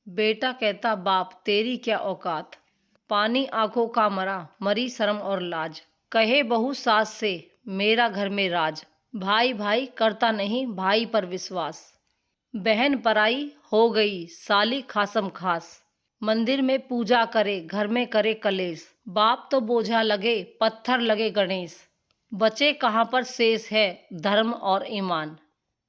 बेटा कहता बाप तेरी क्या औकात, पानी आंखों का मरा, मरी शर्म और लाज। कहे बहू सास से मेरा घर में राज, भाई भाई करता नहीं भाई पर विश्वास। बहन पराई हो गई साली खासम खास, मंदिर में पूजा करे घर में करे कलेश। बाप तो बोझा लगे पत्थर लगे गणेश, बचे कहाँ पर शेष है धर्म और ईमान।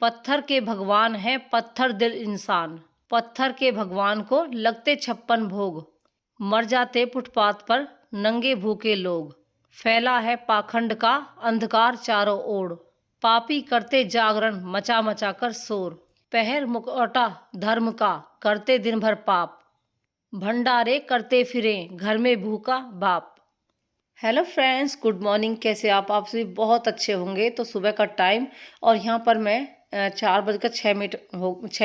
पत्थर के भगवान है पत्थर दिल इंसान, पत्थर के भगवान को लगते 56 भोग। मर जाते फुटपाथ पर नंगे भूखे लोग, फैला है पाखंड का अंधकार चारों ओर। पापी करते जागरण मचा मचा कर शोर, पहर मुखौटा धर्म का करते दिन भर पाप। भंडारे करते फिरे घर में भूखा बाप। Hello friends, good morning. कैसे आप सभी बहुत अच्छे होंगे। तो सुबह का टाइम और यहाँ पर मैं 4 बजकर 6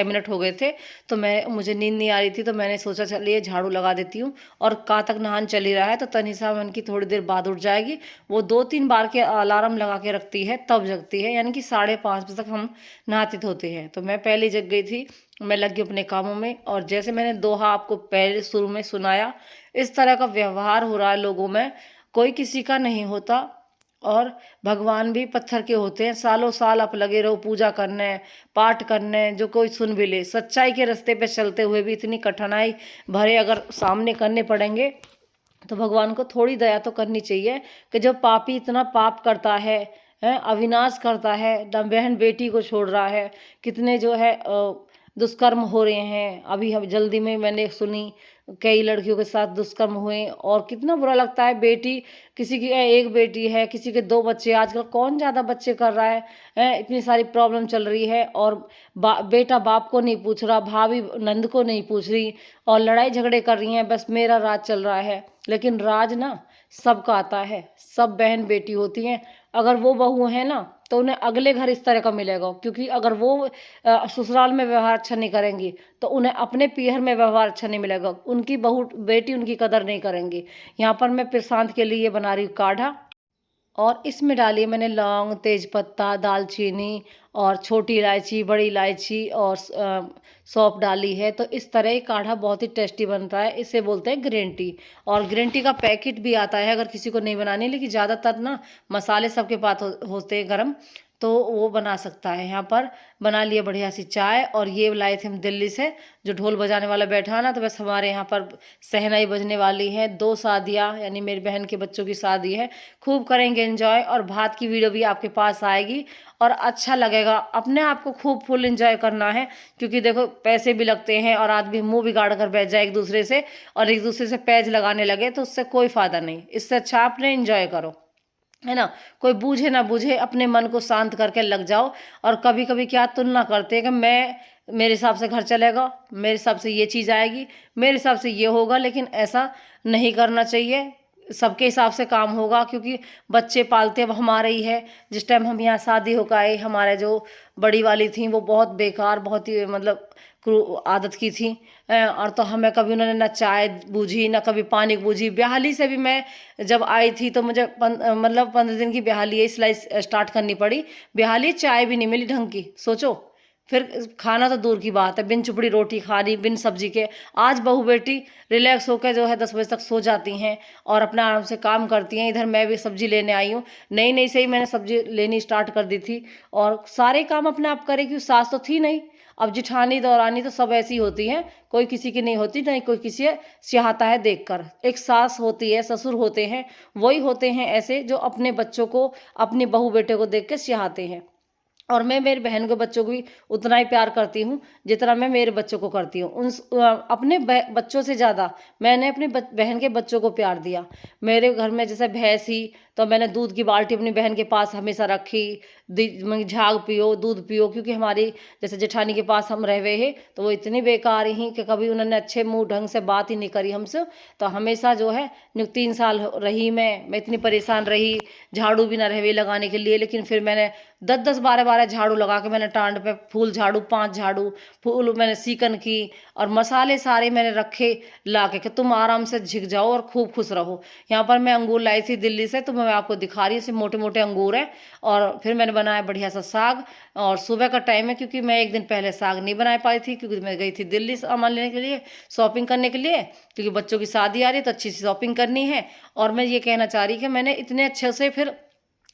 मिनट हो गए थे। तो मुझे नींद नहीं आ रही थी, तो मैंने सोचा चलिए झाड़ू लगा देती हूँ। और कहाँ तक नहान चल ही रहा है, तो तनिषा मन की थोड़ी देर बाद उठ जाएगी। वो 2-3 बार के अलार्म लगा के रखती है तब जगती है, यानी कि 5:30 बजे तक हम नहाते धोते हैं। तो मैं पहले जग गई थी, मैं लग गई अपने कामों में। और जैसे मैंने दोहा आपको पहले शुरू में सुनाया, इस तरह का व्यवहार हो रहा है लोगों में, कोई किसी का नहीं होता। और भगवान भी पत्थर के होते हैं। सालों साल आप लगे रहो पूजा करने, पाठ करने, जो कोई सुन भी ले। सच्चाई के रास्ते पे चलते हुए भी इतनी कठिनाई भरे अगर सामने करने पड़ेंगे, तो भगवान को थोड़ी दया तो करनी चाहिए कि जब पापी इतना पाप करता है, अविनाश करता है, बहन बेटी को छोड़ रहा है, कितने जो है दुष्कर्म हो रहे हैं। अभी हम जल्दी में मैंने सुनी कई लड़कियों के साथ दुष्कर्म हुए, और कितना बुरा लगता है। बेटी किसी की एक बेटी है, किसी के 2 बच्चे, आजकल कौन ज़्यादा बच्चे कर रहा है, इतनी सारी प्रॉब्लम चल रही है। और बेटा बाप को नहीं पूछ रहा, भाभी नंद को नहीं पूछ रही, और लड़ाई झगड़े कर रही हैं, बस मेरा राज चल रहा है। लेकिन राज ना सबका आता है, सब बहन बेटी होती हैं। अगर वो बहू है ना, तो उन्हें अगले घर इस तरह का मिलेगा, क्योंकि अगर वो ससुराल में व्यवहार अच्छा नहीं करेंगी, तो उन्हें अपने पीहर में व्यवहार अच्छा नहीं मिलेगा। उनकी बहू बेटी उनकी कदर नहीं करेंगी। यहाँ पर मैं प्रशांत के लिए बना रही हूँ काढ़ा, और इसमें डाली मैंने लौंग, तेज पत्ता, दालचीनी और छोटी इलायची, बड़ी इलायची और सौंफ डाली है। तो इस तरह ये काढ़ा बहुत ही टेस्टी बनता है। इसे बोलते हैं ग्रीन टी। और ग्रीन टी का पैकेट भी आता है, अगर किसी को नहीं बनानी, लेकिन ज़्यादातर ना मसाले सबके पास होते हैं गर्म, तो वो बना सकता है। यहाँ पर बना लिए बढ़िया सी चाय। और ये लाए थे हम दिल्ली से, जो ढोल बजाने वाला बैठा है ना, तो बस हमारे यहाँ पर शहनाई बजने वाली है। 2 शादियाँ, यानी मेरी बहन के बच्चों की शादी है। खूब करेंगे एंजॉय, और भात की वीडियो भी आपके पास आएगी, और अच्छा लगेगा। अपने आप को खूब फुल एंजॉय करना है, क्योंकि देखो पैसे भी लगते हैं, और आदमी मुंह बिगाड़ कर बैठ जाए एक दूसरे से, और एक दूसरे से पैज लगाने लगे, तो उससे कोई फायदा नहीं। इससे अच्छा अपने एंजॉय करो, है ना। कोई बूझे ना बूझे, अपने मन को शांत करके लग जाओ। और कभी कभी क्या तुलना करते हैं कि मेरे हिसाब से घर चलेगा, मेरे हिसाब से ये चीज़ आएगी, मेरे हिसाब से ये होगा। लेकिन ऐसा नहीं करना चाहिए, सबके हिसाब से काम होगा। क्योंकि बच्चे पालते अब हमारे ही है। जिस टाइम हम यहाँ शादी होकर आए, हमारे जो बड़ी वाली थी वो बहुत बेकार, बहुत ही मतलब आदत की थी। और तो हमें कभी उन्होंने ना चाय बूझी, ना कभी पानी बूझी। ब्याहली से भी मैं जब आई थी, तो मुझे मतलब 15 दिन की ब्याहली है, सिलाई स्टार्ट करनी पड़ी। ब्याहली चाय भी नहीं मिली ढंग की, सोचो। फिर खाना तो दूर की बात है, बिन चुपड़ी रोटी खानी, बिन सब्जी के। आज बहू बेटी रिलैक्स होकर जो है 10 बजे तक सो जाती हैं, और अपना आराम से काम करती हैं। इधर मैं भी सब्जी लेने आई हूँ, नई नई से ही मैंने सब्जी लेनी स्टार्ट कर दी थी, और सारे काम अपने आप करे, क्योंकि सास तो थी नहीं। अब जिठानी दौरानी तो सब ऐसी होती हैं, कोई किसी की नहीं होती, नहीं कोई किसी सिहाता है देखकर। एक सास होती है, ससुर होते हैं, वही होते हैं ऐसे जो अपने बच्चों को, अपने बहू बेटे को देख के सिहाते हैं। और मैं मेरी बहन के बच्चों को भी उतना ही प्यार करती हूँ जितना मैं मेरे बच्चों को करती हूँ। अपने बच्चों से ज़्यादा मैंने अपनी बहन के बच्चों को प्यार दिया। मेरे घर में जैसे भैंस ही, तो मैंने दूध की बाल्टी अपनी बहन के पास हमेशा रखी। झाग पियो, दूध पियो, क्योंकि हमारी जैसे जेठानी के पास हम रह हुए हैं, तो वो इतनी बेकार ही कि कभी उन्होंने अच्छे मुँह ढंग से बात ही नहीं करी हमसे। तो हमेशा जो है 3 साल रही मैं इतनी परेशान रही, झाड़ू भी ना रहे लगाने के लिए। लेकिन फिर मैंने 10-10 12-12 झाड़ू लगा के मैंने टांड पे फूल झाड़ू, 5 झाड़ू फूल मैंने सीकन की, और मसाले सारे मैंने रखे ला के कि तुम आराम से झिक जाओ और खूब खुश रहो। यहाँ पर मैं अंगूर लाई थी दिल्ली से, तो मैं मैं आपको दिखा रही हूँ, सिर्फ मोटे मोटे अंगूर हैं। और फिर मैंने बनाया बढ़िया सा साग, और सुबह का टाइम है क्योंकि मैं एक दिन पहले साग नहीं बना पाई थी, क्योंकि मैं गई थी दिल्ली सामान लेने के लिए, शॉपिंग करने के लिए, क्योंकि बच्चों की शादी आ रही है तो अच्छी सी शॉपिंग करनी है। और मैं ये कहना चाह रही कि मैंने इतने अच्छे से फिर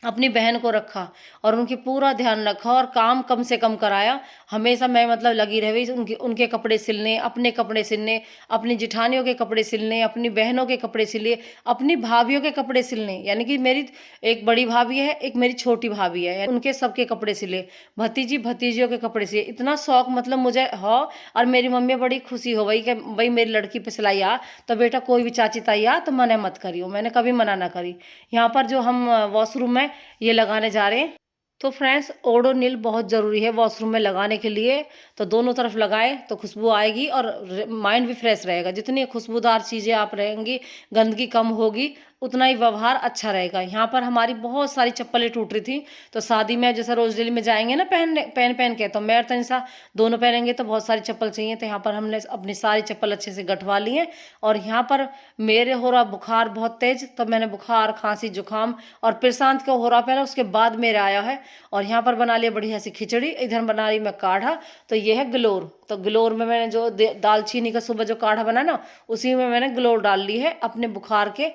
अपनी बहन को रखा और उनकी पूरा ध्यान रखा और काम कम से कम कराया। हमेशा मैं मतलब लगी रही उनके उनके कपड़े सिलने, अपने कपड़े सिलने, अपनी जिठानियों के कपड़े सिलने, अपनी बहनों के कपड़े सिले, अपनी भाभीयों के कपड़े सिलने, यानी कि मेरी एक बड़ी भाभी है, एक मेरी छोटी भाभी है, उनके सबके कपड़े सिले, भतीजी भतीजियों के कपड़े सिले। इतना शौक मतलब मुझे हो। और मेरी मम्मी बड़ी खुशी हो गई कि भाई मेरी लड़की पे सिलाई आ, तो बेटा कोई भी चाची ताई आ तो मना मत करियो। मैंने कभी मना ना करी। यहाँ पर जो हम वॉशरूम में ये लगाने जा रहे हैं, तो फ्रेंड्स ओडोनिल बहुत ज़रूरी है वॉशरूम में लगाने के लिए। तो दोनों तरफ लगाएं तो खुशबू आएगी और माइंड भी फ्रेश रहेगा। जितनी खुशबूदार चीज़ें आप रहेंगी, गंदगी कम होगी, उतना ही व्यवहार अच्छा रहेगा। यहाँ पर हमारी बहुत सारी चप्पलें टूट रही थी, तो शादी में जैसे रोज डेली में जाएंगे ना पहन के, तो मैं और तनिषा दोनों पहनेंगे तो बहुत सारी चप्पल चाहिए। तो यहाँ पर हमने अपनी सारी चप्पल अच्छे से गठवा ली है। और यहाँ पर मेरे हो रहा बुखार बहुत तेज, तो मैंने बुखार खांसी जुकाम, और प्रशांत को हो रहा पहले, उसके बाद मेरे आया है। और यहाँ पर बना लिया बढ़िया सी खिचड़ी, इधर बना रही मैं काढ़ा। तो ये है ग्लोर। तो ग्लोर में मैंने जो दालचीनी का सुबह जो काढ़ा बना ना, उसी में मैंने ग्लोर डाल ली है अपने बुखार के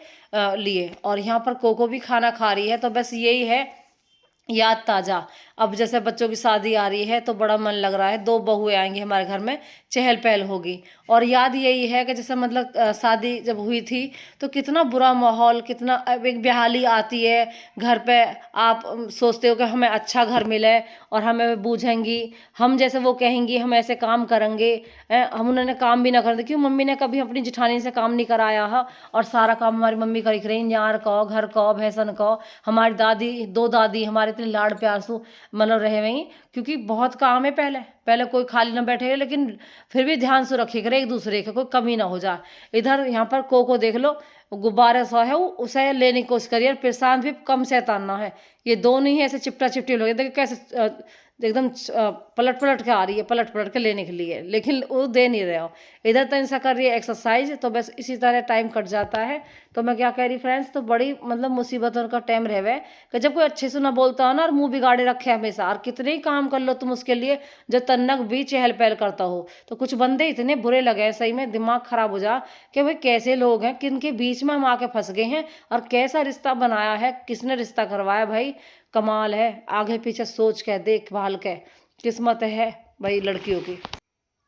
लिए। और यहाँ पर कोको भी खाना खा रही है। तो बस यही है याद ताज़ा। अब जैसे बच्चों की शादी आ रही है तो बड़ा मन लग रहा है, 2 बहुएं आएंगी हमारे घर में, चहल पहल होगी। और याद यही है कि जैसे मतलब शादी जब हुई थी तो कितना बुरा माहौल, कितना अब एक बेहाली आती है घर पे। आप सोचते हो कि हमें अच्छा घर मिले और हमें बूझेंगी, हम जैसे वो कहेंगी हम ऐसे काम करेंगे, हम उन्होंने काम भी ना कर दे। क्यों मम्मी ने कभी अपनी जिठानी से काम नहीं कराया है, और सारा काम हमारी मम्मी कर रही, यार कहो घर कहो भैंसन कहो। हमारी दादी, 2 दादी हमारे इतने लाड़ प्यार से मतलब रहे वहीं, क्योंकि बहुत काम है। पहले पहले कोई खाली ना बैठे, लेकिन फिर भी ध्यान से रखे करे एक दूसरे का, कोई कमी ना हो जाए। इधर यहाँ पर को देख लो, गुब्बारे सा है, उसे लेने की कोशिश करिए। और प्रशांत भी कम शैतान ना है, ये दोनों ही ऐसे चिपटा चिपटी लोग। देखिए कैसे एकदम पलट पलट के आ रही है, पलट पलट के लेने के लिए, लेकिन वो दे नहीं रहे हो। इधर तो ऐसा कर रही है एक्सरसाइज। तो बस इसी तरह टाइम कट जाता है। तो मैं क्या कह रही फ्रेंड्स, तो बड़ी मतलब मुसीबतों का टाइम रहे कि जब कोई अच्छे से ना बोलता हो ना, और मुंह बिगाड़े रखे हमेशा, और कितने ही काम कर लो तुम उसके लिए, जो तन्नक भी चहल पहल करता हो। तो कुछ बंदे इतने बुरे लगे हैं, सही में दिमाग खराब हो जा कि भाई कैसे लोग हैं, किन के बीच में हम आके फंस गए हैं, और कैसा रिश्ता बनाया है, किसने रिश्ता करवाया भाई। कमाल है, आगे पीछे सोच के देखभाल के किस्मत है भाई लड़कियों की।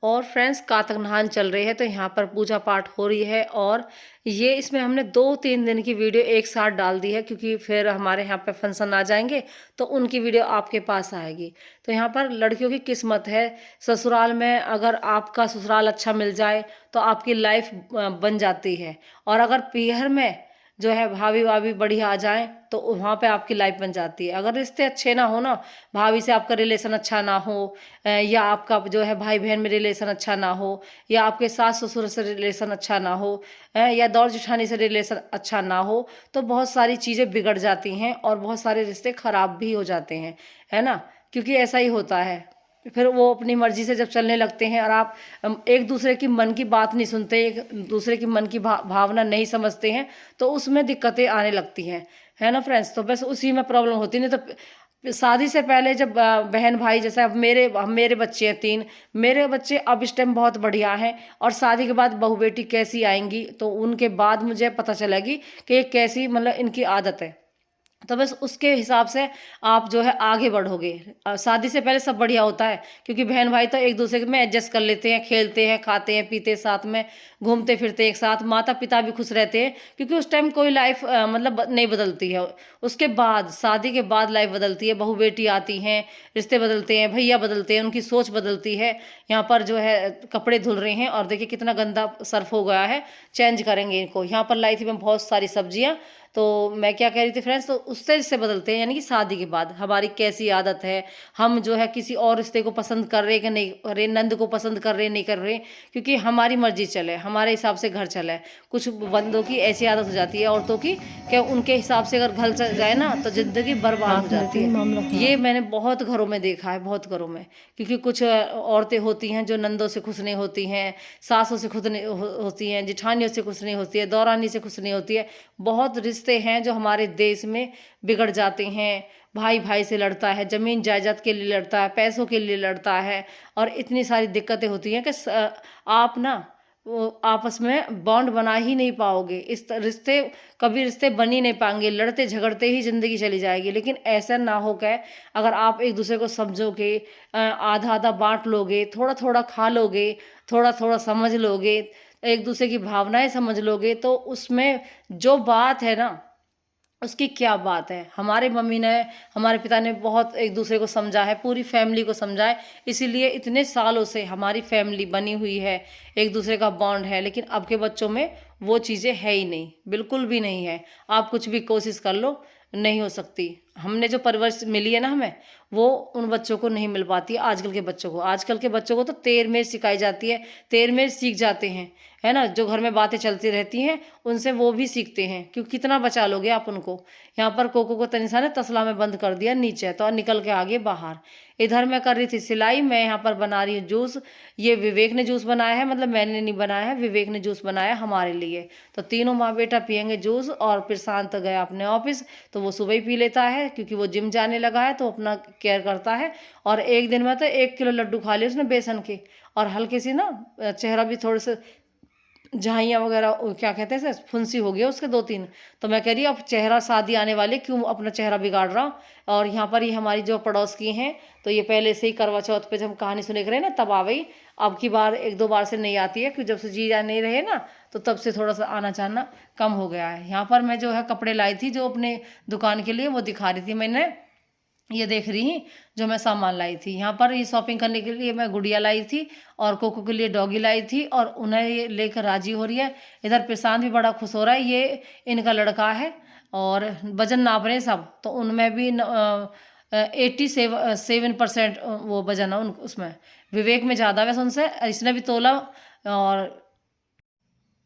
और फ्रेंड्स कातक नहान चल रही है, तो यहाँ पर पूजा पाठ हो रही है। और ये इसमें हमने 2-3 दिन की वीडियो एक साथ डाल दी है, क्योंकि फिर हमारे यहाँ पे फंक्शन आ जाएंगे तो उनकी वीडियो आपके पास आएगी। तो यहाँ पर लड़कियों की किस्मत है, ससुराल में अगर आपका ससुराल अच्छा मिल जाए तो आपकी लाइफ बन जाती है। और अगर पीहर में जो है भाभी भाभी बढ़िया आ जाए तो वहाँ पे आपकी लाइफ बन जाती है। अगर रिश्ते अच्छे ना हो ना, भाभी से आपका रिलेशन अच्छा ना हो, या आपका जो है भाई बहन में रिलेशन अच्छा ना हो, या आपके सास ससुर से रिलेशन अच्छा ना हो, या दौर जेठानी से रिलेशन अच्छा ना हो, तो बहुत सारी चीज़ें बिगड़ जाती हैं और बहुत सारे रिश्ते खराब भी हो जाते हैं, है ना। क्योंकि ऐसा ही होता है, फिर वो अपनी मर्जी से जब चलने लगते हैं और आप एक दूसरे की मन की बात नहीं सुनते, एक दूसरे की मन की भावना नहीं समझते हैं, तो उसमें दिक्कतें आने लगती हैं, है ना फ्रेंड्स। तो बस उसी में प्रॉब्लम होती नहीं। तो शादी से पहले जब बहन भाई, जैसे अब मेरे बच्चे हैं 3, मेरे बच्चे अब इस टाइम बहुत बढ़िया हैं। और शादी के बाद बहू बेटी कैसी आएंगी, तो उनके बाद मुझे पता चलेगी कि ये कैसी मतलब इनकी आदत है। तो बस उसके हिसाब से आप जो है आगे बढ़ोगे। शादी से पहले सब बढ़िया होता है, क्योंकि बहन भाई तो एक दूसरे में एडजस्ट कर लेते हैं, खेलते हैं, खाते हैं, पीते साथ में, घूमते फिरते एक साथ, माता पिता भी खुश रहते हैं, क्योंकि उस टाइम कोई लाइफ मतलब नहीं बदलती है। उसके बाद शादी के बाद लाइफ बदलती है, बहू बेटी आती हैं, रिश्ते बदलते हैं, भैया बदलते हैं, उनकी सोच बदलती है। यहाँ पर जो है कपड़े धुल रहे हैं और देखिए कितना गंदा सर्फ हो गया है, चेंज करेंगे इनको। यहाँ पर लाई थी मैं बहुत सारी सब्जियाँ। तो मैं क्या कह रही थी फ्रेंड्स, तो उससे रिश्ते बदलते हैं, यानी कि शादी के बाद हमारी कैसी आदत है, हम जो है किसी और रिश्ते को पसंद कर रहे कि नहीं कर रहे, नंद को पसंद कर रहे नहीं कर रहे, क्योंकि हमारी मर्जी चले, हमारे हिसाब से घर चले। कुछ बंदों की ऐसी आदत हो जाती है औरतों की कि उनके हिसाब से अगर घर चल जाए ना तो ज़िंदगी बर्बाद हो जाती है। ये मैंने बहुत घरों में देखा है, बहुत घरों में। क्योंकि कुछ औरतें होती हैं जो नंदों से खुश नहीं होती हैं, सासों से खुश नहीं होती हैं, जिठानियों से खुश नहीं होती है, दौरानी से खुश नहीं होती है, बहुत रिश्ते हैं जो हमारे देश में बिगड़ जाते हैं। भाई भाई से लड़ता है, ज़मीन जायदाद के लिए लड़ता है, पैसों के लिए लड़ता है, और इतनी सारी दिक्कतें होती हैं कि आप ना वो आपस में बॉन्ड बना ही नहीं पाओगे। रिश्ते कभी रिश्ते बन ही नहीं पाएंगे, लड़ते झगड़ते ही ज़िंदगी चली जाएगी। लेकिन ऐसा ना हो के अगर आप एक दूसरे को समझोगे, आधा आधा बांट लोगे, थोड़ा थोड़ा खा लोगे, थोड़ा थोड़ा समझ लोगे, एक दूसरे की भावनाएं समझ लोगे, तो उसमें जो बात है ना, उसकी क्या बात है। हमारे मम्मी ने, हमारे पिता ने बहुत एक दूसरे को समझा है, पूरी फैमिली को समझा है, इसीलिए इतने सालों से हमारी फैमिली बनी हुई है, एक दूसरे का बॉन्ड है। लेकिन अब के बच्चों में वो चीज़ें है ही नहीं, बिल्कुल भी नहीं है। आप कुछ भी कोशिश कर लो, नहीं हो सकती। हमने जो परवरिश मिली है ना हमें, वो उन बच्चों को नहीं मिल पाती है, आजकल के बच्चों को। आजकल के बच्चों को तो तेर में सिखाई जाती है, तेर में सीख जाते हैं, है ना। जो घर में बातें चलती रहती हैं उनसे वो भी सीखते हैं, क्योंकि कितना बचा लोगे आप उनको। यहाँ पर कोको को तनिषा ने तसला में बंद कर दिया नीचे, तो निकल के आगे बाहर। इधर मैं कर रही थी सिलाई, मैं यहाँ पर बना रही हूँ जूस। ये विवेक ने जूस बनाया है, मतलब मैंने नहीं बनाया है, विवेक ने जूस बनाया हमारे लिए। तो तीनों माँ बेटा पियेंगे जूस। और फिर शांत गया अपने ऑफिस, तो वो सुबह ही पी लेता है, क्योंकि वो जिम जाने लगा है, तो अपना केयर करता है। और एक दिन में तो 1 किलो लड्डू खा लिए उसने बेसन के, और हल्की सी ना चेहरा भी थोड़े से झाइयाँ वगैरह, क्या कहते हैं, फुंसी हो गई उसके 2-3। तो मैं कह रही अब चेहरा, शादी आने वाली, क्यों अपना चेहरा बिगाड़ रहा। और यहाँ पर ये हमारी जो पड़ोस की हैं, तो ये पहले से ही करवा चौथ पे जब हम कहानी सुने रहे ना तब आ गई। अब की बार 1-2 बार से नहीं आती है, क्योंकि जब से जीजा नहीं रहे ना, तो तब से थोड़ा सा आना जाना कम हो गया है। यहाँ पर मैं जो है कपड़े लाई थी जो अपने दुकान के लिए, वो दिखा रही थी। मैंने ये देख रही हैं जो मैं सामान लाई थी। यहाँ पर ये शॉपिंग करने के लिए मैं गुड़िया लाई थी, और कोको के लिए डॉगी लाई थी, और उन्हें ये लेकर राजी हो रही है। इधर प्रशांत भी बड़ा खुश हो रहा है, ये इनका लड़का है। और वजन नाप रहे हैं सब, तो उनमें भी 87% वो वजन है उसमें। विवेक में ज़्यादा वैसे उनसे, इसने भी तोला। और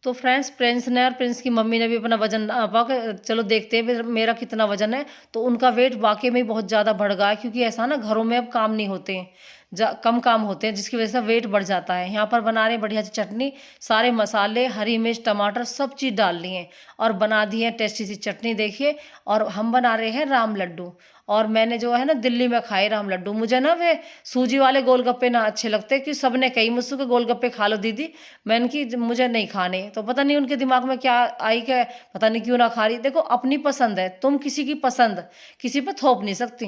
तो फ्रेंड्स, प्रिंस ने और प्रिंस की मम्मी ने भी अपना वजन नापा के चलो देखते हैं मेरा कितना वजन है। तो उनका वेट वाकई में बहुत ज़्यादा बढ़ गया है, क्योंकि ऐसा ना घरों में अब काम नहीं होते हैं, कम काम होते हैं, जिसकी वजह से वेट बढ़ जाता है। यहाँ पर बना रहे हैं बढ़िया सी चटनी, सारे मसाले, हरी मिर्च, टमाटर सब चीज़ डाल लिए और बना दी है टेस्टी सी चटनी, देखिए। और हम बना रहे हैं राम लड्डू। और मैंने जो है ना दिल्ली में खाए राम लड्डू। मुझे ना वे सूजी वाले गोलगप्पे ना अच्छे लगते, कि सब ने कही मुझसे कि गोलगप्पे खा लो दीदी। मैंने की मुझे नहीं खाने, तो पता नहीं उनके दिमाग में क्या आई, क्या पता नहीं क्यों ना खा रही। देखो अपनी पसंद है, तुम किसी की पसंद किसी पे थोप नहीं सकती,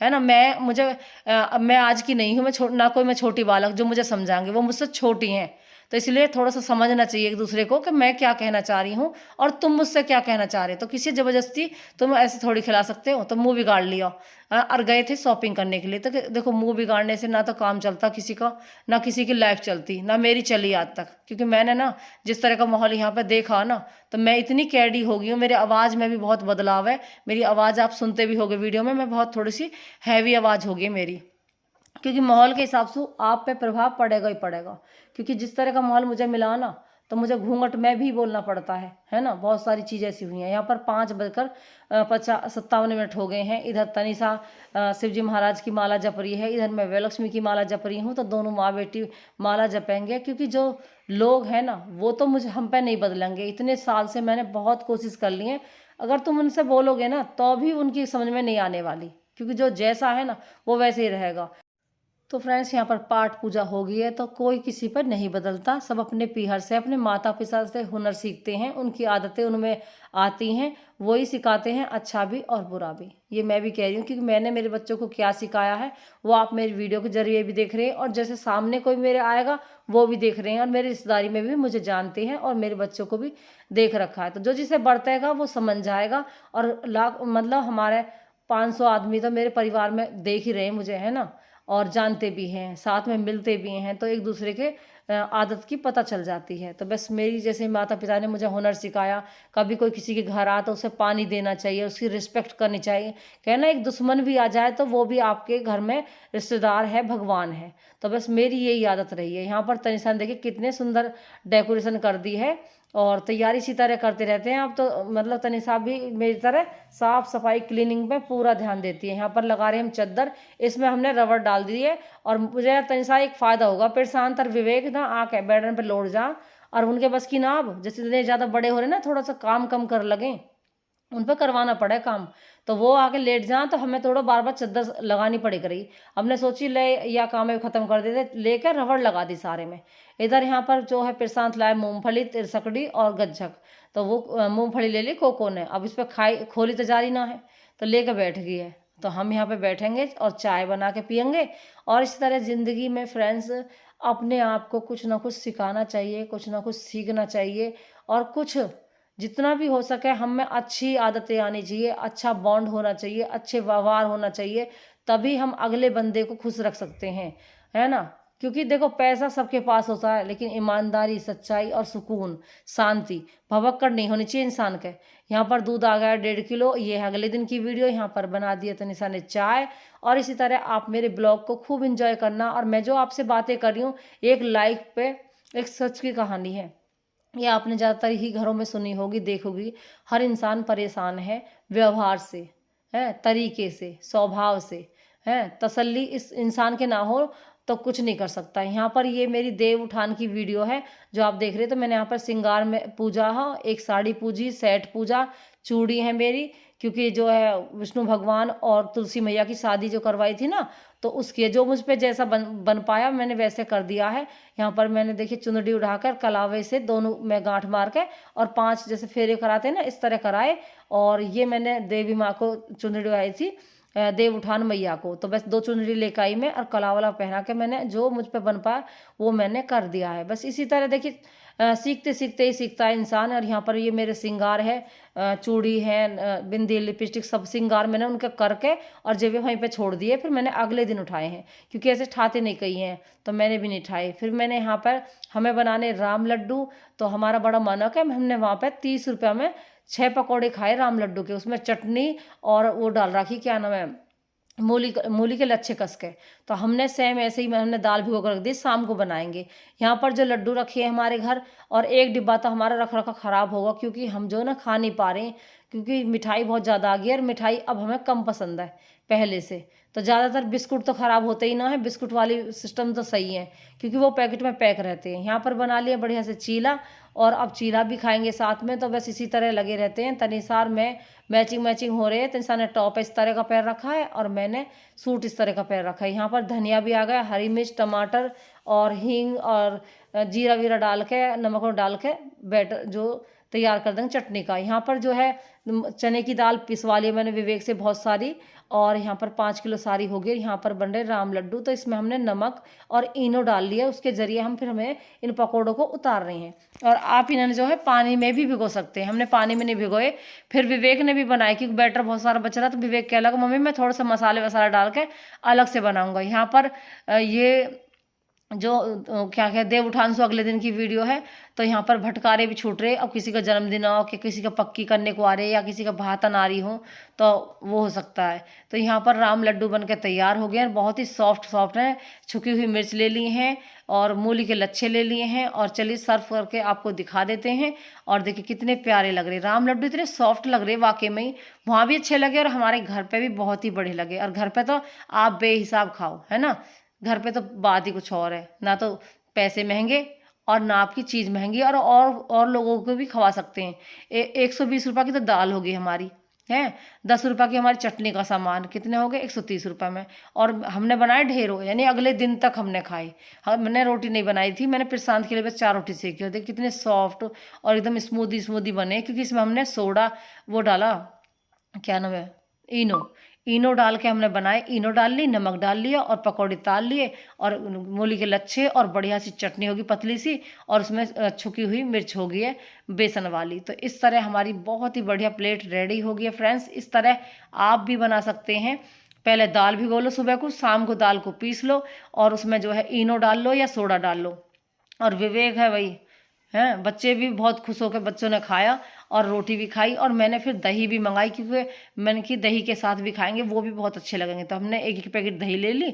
है ना। मैं आज की नहीं हूँ, ना कोई मैं छोटी बालक जो मुझे समझाएंगे, वो मुझसे छोटी हैं। तो इसलिए थोड़ा सा समझना चाहिए एक दूसरे को, कि मैं क्या कहना चाह रही हूँ और तुम मुझसे क्या कहना चाह रहे हो। तो किसी जबरदस्ती तुम ऐसे थोड़ी खिला सकते हो। तो मुंह बिगाड़ लिया। और गए थे शॉपिंग करने के लिए। तो देखो मुंह बिगाड़ने से ना तो काम चलता किसी का, ना किसी की लाइफ चलती, ना मेरी चली आज तक। क्योंकि मैंने ना जिस तरह का माहौल यहाँ पे देखा ना, तो मैं इतनी कैडी हो गई हूँ। मेरे आवाज़ में भी बहुत बदलाव है। मेरी आवाज़ आप सुनते भी होगे वीडियो में, मैं बहुत थोड़ी सी हैवी आवाज़ हो गई मेरी, क्योंकि माहौल के हिसाब से आप पे प्रभाव पड़ेगा ही पड़ेगा। क्योंकि जिस तरह का माहौल मुझे मिला ना, तो मुझे घूंघट में भी बोलना पड़ता है ना। बहुत सारी चीज़ें ऐसी हुई हैं। यहाँ पर 5:57 हो गए हैं। इधर तनिषा शिवजी महाराज की माला जप रही है, इधर मैं वैलक्ष्मी की माला जप रही हूँ। तो दोनों माँ बेटी माला जपेंगे, क्योंकि जो लोग हैं ना वो तो मुझे हम पे नहीं बदलेंगे। इतने साल से मैंने बहुत कोशिश कर ली है, अगर तुम उनसे बोलोगे ना तो भी उनकी समझ में नहीं आने वाली, क्योंकि जो जैसा है ना वो वैसे ही रहेगा। तो फ्रेंड्स यहाँ पर पाठ पूजा हो गई है, तो कोई किसी पर नहीं बदलता। सब अपने पीहर से, अपने माता पिता से हुनर सीखते हैं, उनकी आदतें उनमें आती हैं, वही सिखाते हैं, अच्छा भी और बुरा भी। ये मैं भी कह रही हूँ, क्योंकि मैंने मेरे बच्चों को क्या सिखाया है वो आप मेरी वीडियो के जरिए भी देख रहे हैं, और जैसे सामने कोई मेरे आएगा वो भी देख रहे हैं, और मेरी रिश्तेदारी में भी मुझे जानते हैं, और मेरे बच्चों को भी देख रखा है। तो जो जिसे बरतेगा वो समझ जाएगा। और लाख मतलब हमारे 500 आदमी तो मेरे परिवार में देख ही रहे हैं मुझे, है ना, और जानते भी हैं, साथ में मिलते भी हैं, तो एक दूसरे के आदत की पता चल जाती है। तो बस मेरी जैसे माता पिता ने मुझे हुनर सिखाया, कभी कोई किसी के घर आ तो उसे पानी देना चाहिए, उसकी रिस्पेक्ट करनी चाहिए। कहना एक दुश्मन भी आ जाए तो वो भी आपके घर में रिश्तेदार है, भगवान है। तो बस मेरी यही आदत रही है। यहाँ पर तनिषा ने देखिए कितने सुंदर डेकोरेशन कर दी है, और तैयारी इसी तरह करते रहते हैं आप। तो मतलब तनिषा भी मेरी तरह साफ सफाई क्लीनिंग में पूरा ध्यान देती है। यहाँ पर लगा रहे हैं हम चद्दर, इसमें हमने रबड़ डाल दी है। और मुझे तनिषा एक फ़ायदा होगा, प्रशांत और विवेक ना आके बेडन पे लौट जा, और उनके बस की ना अब जैसे इतने ज़्यादा बड़े हो रहे ना, थोड़ा सा काम कम कर लगे, उन पे करवाना पड़े काम। तो वो आके लेट जाएँ तो हमें थोड़ा बार-बार चद्दर लगानी पड़ी करी। हमने सोची ले या काम है ख़त्म कर देते, लेकर रबड़ लगा दी सारे में। इधर यहाँ पर जो है प्रशांत लाए मूँगफली, तिरसकड़ी और गज्जक। तो वो मूँगफली ले ली कोको ने, अब इस पे खाई खोली तो जा रही ना है, तो लेके बैठ गई है। तो हम यहाँ पे बैठेंगे और चाय बना के पिएँगे और इस तरह ज़िंदगी में फ्रेंड्स अपने आप को कुछ ना कुछ सिखाना चाहिए, कुछ ना कुछ सीखना चाहिए और कुछ जितना भी हो सके हम में अच्छी आदतें आनी चाहिए, अच्छा बॉन्ड होना चाहिए, अच्छे व्यवहार होना चाहिए, तभी हम अगले बंदे को खुश रख सकते हैं, है ना? क्योंकि देखो पैसा सबके पास होता है, लेकिन ईमानदारी, सच्चाई और सुकून, शांति, भवक्कड़ नहीं होनी चाहिए इंसान के। यहाँ पर दूध आ गया 1.5 किलो, ये है अगले दिन की वीडियो, यहाँ पर बना दिया तनिषा ने चाय। और इसी तरह आप मेरे ब्लॉग को खूब एंजॉय करना और मैं जो आपसे बातें कर रही हूँ, एक लाइफ पे एक सच की कहानी है। ये आपने ज़्यादातर ही घरों में सुनी होगी, देखोगी। हर इंसान परेशान है व्यवहार से, है तरीके से, स्वभाव से, है तसल्ली इस इंसान के ना हो तो कुछ नहीं कर सकता। यहाँ पर ये मेरी देव उठान की वीडियो है जो आप देख रहे हैं। तो मैंने यहाँ पर श्रृंगार में पूजा है, एक साड़ी पूजी, सेट पूजा, चूड़ी है मेरी, क्योंकि जो है विष्णु भगवान और तुलसी मैया की शादी जो करवाई थी ना, तो उसकी जो मुझ पे जैसा बन पाया मैंने वैसे कर दिया है। यहाँ पर मैंने देखिए चुनरी उठाकर कलावे से दोनों में गांठ मार के और 5 जैसे फेरे कराते हैं ना, इस तरह कराए। और ये मैंने देवी माँ को चुनरी उड़ाई थी, देव उठान मैया को। तो बस 2 चुनरी लेकर आई मैं और कलावला पहना के मैंने जो मुझ पे बन पाया वो मैंने कर दिया है। बस इसी तरह देखिए सीखते सीखते ही सीखता है इंसान। और यहाँ पर ये मेरे श्रृंगार है, चूड़ी है, बिंदी, लिपस्टिक, सब श्रृंगार मैंने उनका करके और जेबें वहीं पे छोड़ दिए। फिर मैंने अगले दिन उठाए हैं, क्योंकि ऐसे ठाते नहीं कही हैं, तो मैंने भी नहीं ठाए। फिर मैंने यहाँ पर हमें बनाने राम लड्डू, तो हमारा बड़ा मानक है, हमने वहाँ पे 30 रुपया में 6 पकौड़े खाए राम लड्डू के। उसमें चटनी और वो डाल रखी, क्या नाम है, मूली के लच्छे कस के। तो हमने सेम ऐसे ही हमने दाल भिगो कर रख दी, शाम को बनाएंगे। यहाँ पर जो लड्डू रखे हैं हमारे घर, और एक डिब्बा तो हमारा रख रखा ख़राब होगा, क्योंकि हम जो ना खा नहीं पा रहे हैं, क्योंकि मिठाई बहुत ज़्यादा आ गई है और मिठाई अब हमें कम पसंद है पहले से। तो ज़्यादातर बिस्कुट तो ख़राब होते ही ना है, बिस्कुट वाली सिस्टम तो सही है, क्योंकि वो पैकेट में पैक रहते हैं। यहाँ पर बना लिया बढ़िया से चीला, और अब चीला भी खाएंगे साथ में। तो बस इसी तरह लगे रहते हैं। तनिसार में मैचिंग हो रही है। तनिषा ने टॉप इस तरह का पैर रखा है और मैंने सूट इस तरह का पैर रखा है। यहाँ पर धनिया भी आ गया, हरी मिर्च, टमाटर और हींग और जीरा वीरा डाल के, नमक डाल के बैटर जो तैयार कर देंगे चटनी का। यहाँ पर जो है चने की दाल पिसवा ली मैंने विवेक से बहुत सारी, और यहाँ पर 5 किलो सारी हो गई। यहाँ पर बन रहे राम लड्डू, तो इसमें हमने नमक और इनो डाल लिया, उसके ज़रिए हम फिर हमें इन पकौड़ों को उतार रहे हैं। और आप इन्हें जो है पानी में भी भिगो सकते हैं, हमने पानी में नहीं भिगोए। फिर विवेक ने भी बनाया, क्योंकि बैटर बहुत सारा बच रहा, तो विवेक कह लगा मम्मी मैं थोड़ा सा मसाले वसाले डाल के अलग से बनाऊंगा। यहाँ पर ये जो क्या कहते देव उठान सो अगले दिन की वीडियो है। तो यहाँ पर भटकारे भी छूट रहे, अब किसी का जन्मदिन हो, कि किसी का पक्की करने को आ रहे, या किसी का भातन आ रही हो, तो वो हो सकता है। तो यहाँ पर राम लड्डू बन के तैयार हो गए हैं, बहुत ही सॉफ्ट हैं। छुकी हुई मिर्च ले ली हैं और मूली के लच्छे ले लिए हैं, और चलिए सर्व करके आपको दिखा देते हैं। और देखिए कितने प्यारे लग रहे, राम लड्डू इतने सॉफ्ट लग रहे वाकई में ही। वहाँ भी अच्छे लगे और हमारे घर पे भी बहुत ही बढ़िया लगे। और घर पे तो आप बेहिसाब खाओ, है ना। घर पे तो बात ही कुछ और है, ना तो पैसे महंगे और ना आपकी चीज़ महंगी, और लोगों को भी खवा सकते हैं। 120 रुपये की तो दाल होगी हमारी, है 10 रुपये की हमारी चटनी का सामान, कितने हो गए 130 रुपये में। और हमने बनाए ढेरों, यानी अगले दिन तक हमने खाए। हमने रोटी नहीं बनाई थी, मैंने प्रशांत के लिए बस 4 रोटी सेकी होती, कितने सॉफ्ट और एकदम स्मूदी बने, क्योंकि इसमें हमने सोडा वो डाला, क्या नाम है, इनो डाल के हमने बनाए। इनो डाल ली, नमक डाल लिया और पकौड़े ताल लिए, और मूली के लच्छे और बढ़िया सी चटनी होगी पतली सी, और उसमें छुकी हुई मिर्च होगी है बेसन वाली। तो इस तरह हमारी बहुत ही बढ़िया प्लेट रेडी हो गई है फ्रेंड्स। इस तरह आप भी बना सकते हैं। पहले दाल भिगो लो सुबह को, शाम को दाल को पीस लो और उसमें जो है इनो डाल लो या सोडा डाल लो। और विवेक है भाई, हैं बच्चे भी बहुत खुश होकर बच्चों ने खाया, और रोटी भी खाई। और मैंने फिर दही भी मंगाई, क्योंकि मैंने कि दही के साथ भी खाएंगे, वो भी बहुत अच्छे लगेंगे। तो हमने एक पैकेट दही ले ली,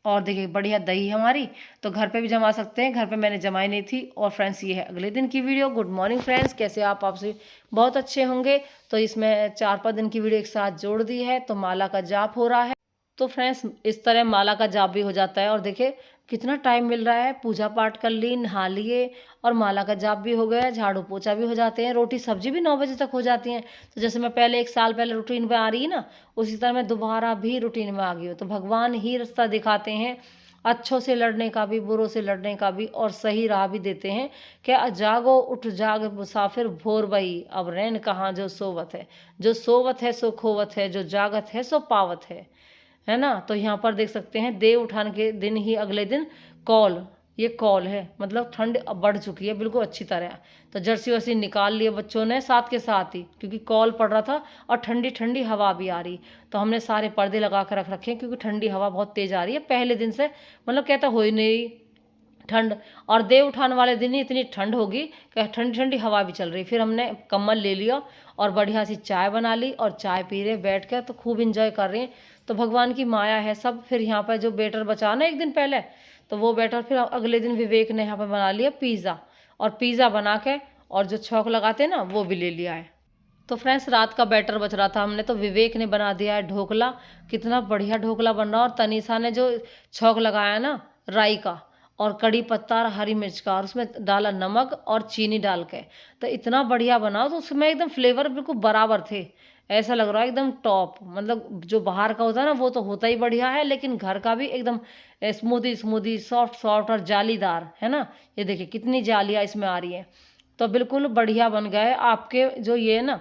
और देखिए बढ़िया दही हमारी। तो घर पे भी जमा सकते हैं, घर पे मैंने जमाई नहीं थी। और फ्रेंड्स ये है अगले दिन की वीडियो। गुड मॉर्निंग फ्रेंड्स, कैसे आपसे बहुत अच्छे होंगे। तो इसमें 4-5 दिन की वीडियो एक साथ जोड़ दी है। तो माला का जाप हो रहा है, तो फ्रेंड्स इस तरह माला का जाप भी हो जाता है। और देखिए कितना टाइम मिल रहा है, पूजा पाठ कर ली, नहा लिए और माला का जाप भी हो गया, झाड़ू पोछा भी हो जाते हैं, रोटी सब्जी भी 9 बजे तक हो जाती हैं। तो जैसे मैं पहले 1 साल पहले रूटीन में आ रही ना, उसी तरह मैं दोबारा भी रूटीन में आ गई हूँ। तो भगवान ही रास्ता दिखाते हैं, अच्छों से लड़ने का भी, बुरों से लड़ने का भी, और सही राह भी देते हैं। क्या जागो उठ जाग मुसाफिर भोर भई, अब रैन कहाँ जो सोवत है। जो सोवत है सो खोवत है, जो जागत है सो पावत है ना। तो यहाँ पर देख सकते हैं, देव उठान के दिन ही अगले दिन कॉल, ये कॉल है, मतलब ठंड अब बढ़ चुकी है बिल्कुल अच्छी तरह। तो जर्सी वर्सी निकाल लिए बच्चों ने साथ के साथ ही, क्योंकि कॉल पड़ रहा था और ठंडी ठंडी हवा भी आ रही। तो हमने सारे पर्दे लगा कर रख रखे हैं, क्योंकि ठंडी हवा बहुत तेज आ रही है पहले दिन से, मतलब कहता हो ही नहीं ठंड। और देव उठान वाले दिन ही इतनी ठंड होगी कि ठंडी ठंडी हवा भी चल रही। फिर हमने कम्बल ले लिया और बढ़िया सी चाय बना ली और चाय पी रहे बैठ कर, तो खूब इंजॉय कर रहे हैं। तो भगवान की माया है सब। फिर यहाँ पर जो बैटर बचा ना एक दिन पहले, तो वो बैटर फिर अगले दिन विवेक ने यहाँ पर बना लिया पिज़्ज़ा, और पिज़्ज़ा बना के और जो छौंक लगाते हैं ना वो भी ले लिया है। तो फ्रेंड्स रात का बैटर बच रहा था, हमने तो विवेक ने बना दिया है ढोकला। कितना बढ़िया ढोकला बन रहा, और तनीषा ने जो छौंक लगाया ना राई का और कड़ी पत्ता और हरी मिर्च का, और उसमें डाला नमक और चीनी डाल के, तो इतना बढ़िया बना। तो उसमें एकदम फ्लेवर बिल्कुल बराबर थे, ऐसा लग रहा है एकदम टॉप। मतलब जो बाहर का होता है ना वो तो होता ही बढ़िया है, लेकिन घर का भी एकदम स्मूदी स्मूदी सॉफ्ट सॉफ्ट और जालीदार है ना। ये देखिए कितनी जालियाँ इसमें आ रही है, तो बिल्कुल बढ़िया बन गया है। आपके जो ये ना,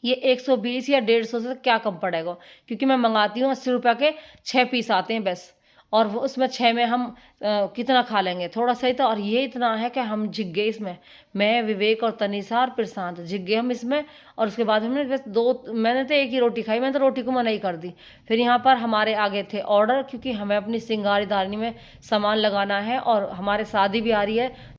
ये 120 या 150 से क्या कम पड़ेगा, क्योंकि मैं मंगाती हूँ 80 रुपये के 6 पीस आते हैं बस। और वो उसमें 6 में हम कितना खा लेंगे, थोड़ा सही। तो और ये इतना है कि हम जिग गए इसमें, मैं विवेक और तनिषा और प्रशांत जिग गए हम इसमें। और उसके बाद हमने बस मैंने तो एक ही रोटी खाई, मैंने तो रोटी को मना ही कर दी। फिर यहाँ पर हमारे आगे थे ऑर्डर, क्योंकि हमें अपनी सिंगारीदारनी में सामान लगाना है और हमारे शादी भी आ रही है।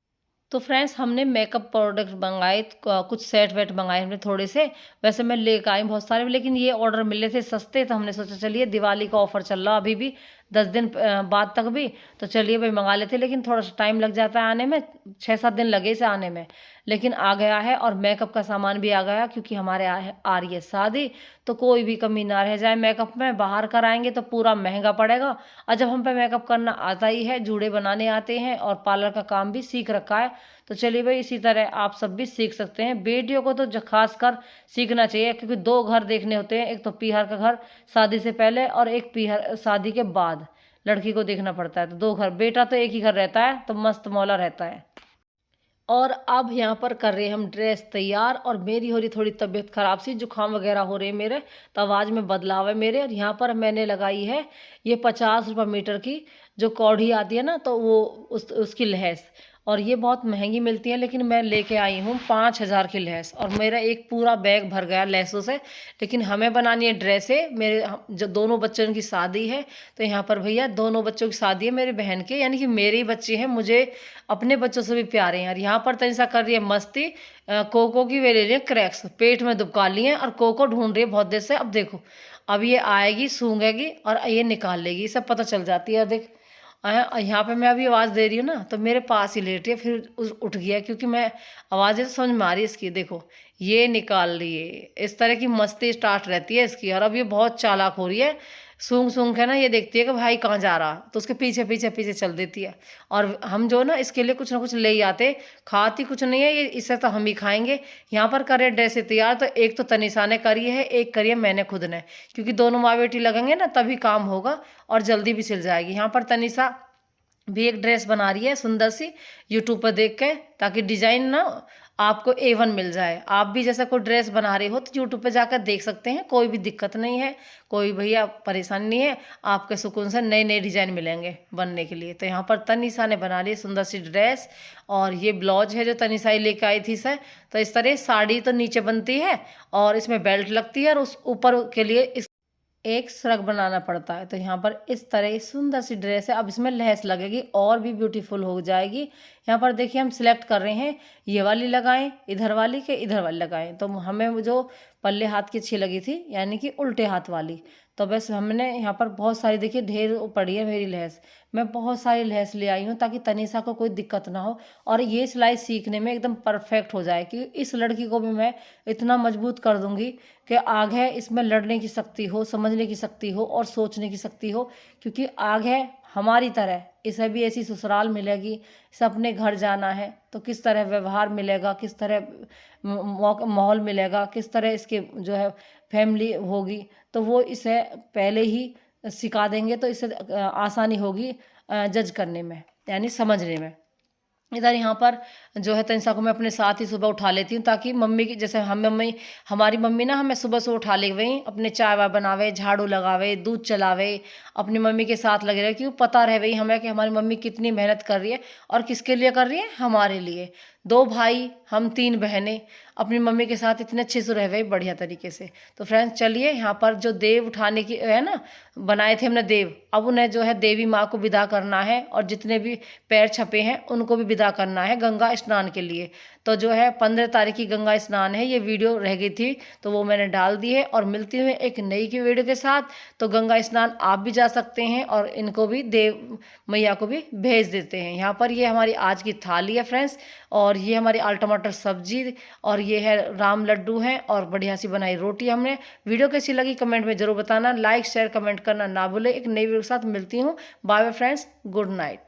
तो फ्रेंड्स हमने मेकअप प्रोडक्ट मंगाए, कुछ सेट वेट मंगाए हमने थोड़े से। वैसे मैं लेकर आई बहुत सारे, लेकिन ये ऑर्डर मिले थे सस्ते, तो हमने सोचा चलिए दिवाली का ऑफर चल रहा अभी भी 10 दिन बाद तक भी, तो चलिए भाई मंगा लेते। लेकिन थोड़ा सा टाइम लग जाता है आने में, 6-7 दिन लगे इसे आने में, लेकिन आ गया है। और मेकअप का सामान भी आ गया, क्योंकि हमारे आ रही है शादी, तो कोई भी कमी ना रह जाए मेकअप में। बाहर कराएंगे तो पूरा महंगा पड़ेगा, और जब हम पे मेकअप करना आता ही है, जूड़े बनाने आते हैं और पार्लर का काम भी सीख रखा है, तो चलिए भाई इसी तरह आप सब भी सीख सकते हैं। बेटियों को तो खास कर सीखना चाहिए, क्योंकि 2 घर देखने होते हैं, एक तो पीहर का घर शादी से पहले और एक पीहर शादी के बाद लड़की को देखना पड़ता है। तो 2 घर, बेटा तो एक ही घर रहता है तो मस्त मौला रहता है। और अब यहाँ पर कर रहे हैं हम ड्रेस तैयार, और मेरी हो रही थोड़ी तबीयत खराब सी, जुकाम वगैरह हो रहे हैं मेरे, तो आवाज़ में बदलाव है मेरे। और यहाँ पर मैंने लगाई है ये 50 रुपये मीटर की जो कौड़ी आती है ना, तो वो उसकी लहस, और ये बहुत महंगी मिलती है, लेकिन मैं लेके आई हूँ 5,000 की लहस, और मेरा एक पूरा बैग भर गया लहसों से। लेकिन हमें बनानी है ड्रेसें, मेरे जो दोनों बच्चों की शादी है, तो यहाँ पर भैया दोनों बच्चों की शादी है मेरी बहन के, यानी कि मेरे ही बच्चे हैं, मुझे अपने बच्चों से भी प्यारे हैं। और यहाँ पर तनिषा कर रही है मस्ती, कोको की वे ले रही है क्रैक्स, पेट में दुबका ली है और कोको ढूंढ रही है बहुत देर से। अब देखो अब ये आएगी सूंघेगी और ये निकाल लेगी, सब पता चल जाती है। देख यहाँ पे मैं अभी आवाज़ दे रही हूँ ना, तो मेरे पास ही लेटी है, फिर उठ गया, क्योंकि मैं आवाज़ें तो समझ में आ रही है इसकी। देखो ये निकाल रही है, इस तरह की मस्ती स्टार्ट रहती है इसकी। और अब ये बहुत चालाक हो रही है, सूंघ सूंघ है ना, ये देखती है कि भाई कहाँ जा रहा, तो उसके पीछे पीछे पीछे चल देती है। और हम जो ना इसके लिए कुछ ना कुछ ले ही आते, खाती कुछ नहीं है ये, इससे तो हम ही खाएंगे। यहाँ पर करे ड्रेस तैयार, तो एक तो तनिषा ने करी है, एक करी है मैंने खुद ने, क्योंकि दोनों माँ बेटी लगेंगे ना तभी काम होगा और जल्दी भी सिल जाएगी। यहाँ पर तनिषा भी एक ड्रेस बना रही है सुंदर सी, यूट्यूब पर देख के, ताकि डिजाइन ना आपको A1 मिल जाए। आप भी जैसा कोई ड्रेस बना रहे हो तो यूट्यूब पे जाकर देख सकते हैं, कोई भी दिक्कत नहीं है, कोई भैया परेशानी नहीं है, आपके सुकून से नए नए डिजाइन मिलेंगे बनने के लिए। तो यहाँ पर तनिषा ने बना ली सुंदर सी ड्रेस, और ये ब्लाउज है जो तनिषा ही लेके आई थी सर। तो इस तरह साड़ी तो नीचे बनती है और इसमें बेल्ट लगती है, और उस ऊपर के लिए एक श्रग बनाना पड़ता है। तो यहाँ पर इस तरह सुंदर सी ड्रेस है, अब इसमें लहस लगेगी और भी ब्यूटीफुल हो जाएगी। यहाँ पर देखिए हम सिलेक्ट कर रहे हैं, ये वाली लगाएं इधर वाली के इधर वाली लगाएं। तो हमें जो पल्ले हाथ की अच्छी लगी थी, यानी कि उल्टे हाथ वाली, तो बस हमने यहाँ पर बहुत सारी, देखिए ढेर पड़ी है मेरी लहस, मैं बहुत सारी लहस ले आई हूँ ताकि तनिषा को कोई दिक्कत ना हो और ये सिलाई सीखने में एकदम परफेक्ट हो जाए। कि इस लड़की को भी मैं इतना मजबूत कर दूंगी कि आगे इसमें लड़ने की शक्ति हो, समझने की शक्ति हो और सोचने की शक्ति हो, क्योंकि आगे हमारी तरह इसे भी ऐसी ससुराल मिलेगी, इसे अपने घर जाना है तो किस तरह व्यवहार मिलेगा, किस तरह माहौल मिलेगा, किस तरह इसके जो है फैमिली होगी, तो वो इसे पहले ही सिखा देंगे तो इससे आसानी होगी जज करने में, यानी समझने में। इधर यहाँ पर जो है तनिषा को मैं अपने साथ ही सुबह उठा लेती हूँ, ताकि मम्मी की जैसे हमारी मम्मी ना हमें सुबह से उठा ले वही अपने चाय वाय बनावे, झाड़ू लगावे, दूध चलावे, अपनी मम्मी के साथ लगे रहे, क्यों पता रहे भाई हमें कि हमारी मम्मी कितनी मेहनत कर रही है और किसके लिए कर रही है, हमारे लिए। 2 भाई, हम 3 बहनें अपनी मम्मी के साथ इतने अच्छे से रह गए बढ़िया तरीके से। तो फ्रेंड्स चलिए, यहाँ पर जो देव उठाने की है ना, बनाए थे हमने देव, अब उन्हें जो है देवी माँ को विदा करना है और जितने भी पैर छपे हैं उनको भी विदा करना है गंगा स्नान के लिए। तो जो है 15 तारीख की गंगा स्नान है, ये वीडियो रह गई थी तो वो मैंने डाल दी है। और मिलती हूँ एक नई की वीडियो के साथ। तो गंगा स्नान आप भी जा सकते हैं और इनको भी देव मैया को भी भेज देते हैं। यहाँ पर ये हमारी आज की थाली है फ्रेंड्स, और ये हमारी आलू टमाटर सब्जी, और ये है राम लड्डू हैं, और बढ़िया सी बनाई रोटी हमने। वीडियो कैसी लगी कमेंट में जरूर बताना, लाइक शेयर कमेंट करना ना भूले। एक नई वीडियो के साथ मिलती हूँ। Bye bye friends, good night.